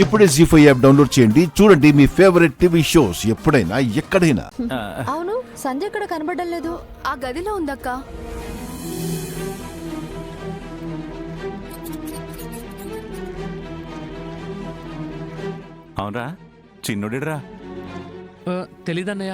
ఇప్పుడే జీ5 app download చేయండి. చూడండి మీ ఫేవరెట్ టీవీ షోస్ ఎప్పుడైనా ఎక్కడైనా. అవును, సంధ్య ఎక్కడ కనబడడం లేదు. ఆ గదిలో ఉందక్క. అవునరా, చిన్నుడిరా. తెలీదన్నయ్య.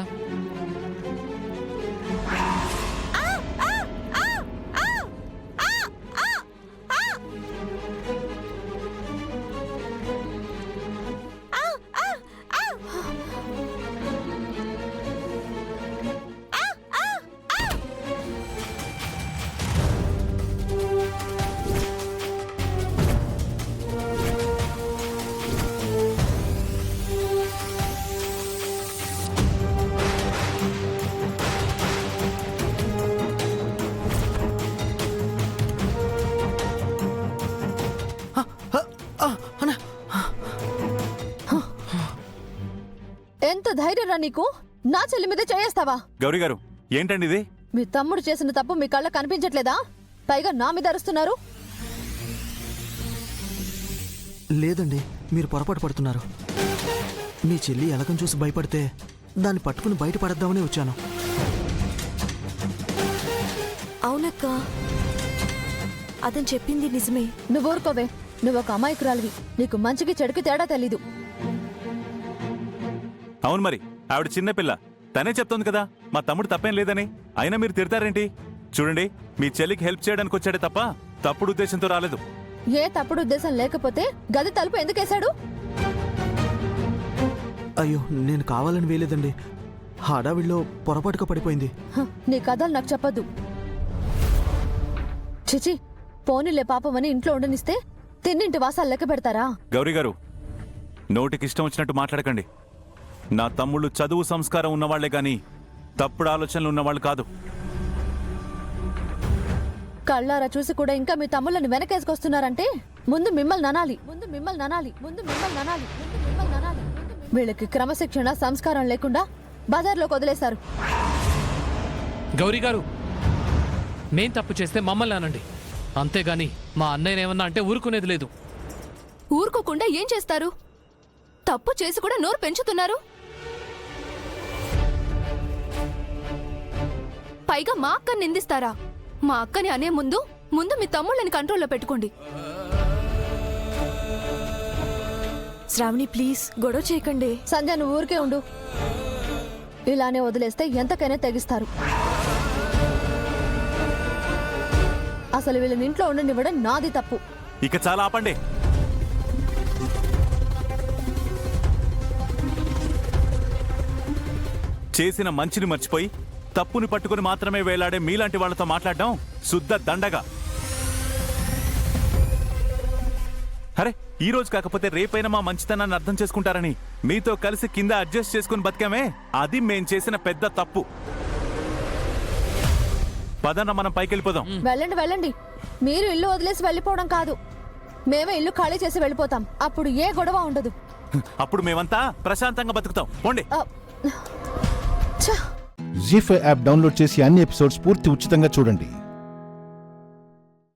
ఎంత ధైర్యరా నీకు? నా చెల్లి మీద చేయేస్తావా? గౌరీ గారు, ఏంటండి ఇది? మీ తమ్ముడు చేసిన తప్పు మీ కళ్ళ కనిపించట్లేదా? పైగా నా మీద అరుస్తున్నారు. లేదండి, మీరు పొరపాటు పడుతున్నారు. మీ చెల్లి ఎలకం చూసి భయపడితే దాన్ని పట్టుకుని బయటపడద్దామని వచ్చాను. అవునక్క, అతను చెప్పింది నిజమే. నువ్వు ఊరుకోవే. నువ్వు ఒక అమాయకురాలివి. నీకు మంచికి చెడుకి తేడా తెలీదు. అవును మరి, ఆవిడ చిన్నపిల్ల. తనే చెప్తోంది కదా మా తమ్ముడు తప్పేం లేదని. అయినా మీరు తిడతారేంటి? చూడండి, మీ చెల్లికి హెల్ప్ చేయడానికి వచ్చాడే తప్ప తప్పుడు ఉద్దేశంతో రాలేదు. ఏ తప్పుడు ఉద్దేశం లేకపోతే గది తలుపు ఎందుకేశాడు? అయ్యో, నేను కావాలని వేయలేదండి. హడావిడిలో పొరపాటుగా పడిపోయింది. నీ కథలు నాకు చెప్పద్దు. చిచి, పోనీలే పాపమని ఇంట్లో ఉండనిస్తే తిన్నింటి వాసాలు లెక్క పెడతారా? గౌరీ గారు, నోటికి ఇష్టం వచ్చినట్టు మాట్లాడకండి. నా తమ్ముళ్ళు చదువు సంస్కారం ఉన్నవాళ్లే గాని తప్పుడు ఆలోచనలు ఉన్నవాళ్ళు కాదు. కళ్ళారా చూసి కూడా ఇంకా మీ తమ్ముళ్ళని వెనకేసుకొస్తున్నారంటే ముందు మిమ్మల్ని అనాలి. వీళ్ళకి క్రమశిక్షణ సంస్కారం లేకుండా బజార్లోకి వదిలేశారు. గౌరీ గారు, మేం తప్పు చేస్తే మమ్మల్ని అనండి, అంతేగాని మా అన్నయ్య ఏమన్నా అంటే ఊరుకునేది లేదు. ఊరుకోకుండా ఏం చేస్తారు? తప్పు చేసి కూడా నోరు పెంచుతున్నారు. పైగా మా అక్కని నిందిస్తారా? మా అక్కని అనే ముందు మీ తమ్ముళ్ళని కంట్రోల్లో పెట్టుకోండి. శ్రావణి, ప్లీజ్ గొడవ చేయకండి. సంధ్య, నువ్వు ఊరికే ఉండు. ఇలానే వదిలేస్తే ఎంతకైనా తెగిస్తారు. అసలు వీళ్ళని ఇంట్లో ఉండనివ్వడం నాది తప్పు. ఇక చాలా ఆపండి. చేసిన మంచిని మర్చిపోయి తప్పుని పట్టుకుని మాత్రమే వేలాడే మీలాంటి వాళ్లతో మాట్లాడడం శుద్ధ దండగా. అరే, ఈ రోజు కాకపోతే రేపైనా మా మంచితనాన్ని అర్థం చేసుకుంటారని మీతో కలిసి కింద అడ్జస్ట్ చేసుకుని బతికామే, అది మేం చేసిన పెద్ద తప్పు. పదన్న, మనం పైకెళ్ళిపోదాం. వెళ్ళండి. మీరు ఇల్లు వదిలేసి వెళ్ళిపోవడం కాదు, మేమే ఇల్లు ఖాళీ చేసి వెళ్ళిపోతాం. అప్పుడు ఏ గొడవ ఉండదు. అప్పుడు మేమంతా ప్రశాంతంగా బతుకుతాం. పోండి. జీ5 యాప్ డౌన్లోడ్ చేసి అన్ని ఎపిసోడ్స్ పూర్తి ఉచితంగా చూడండి.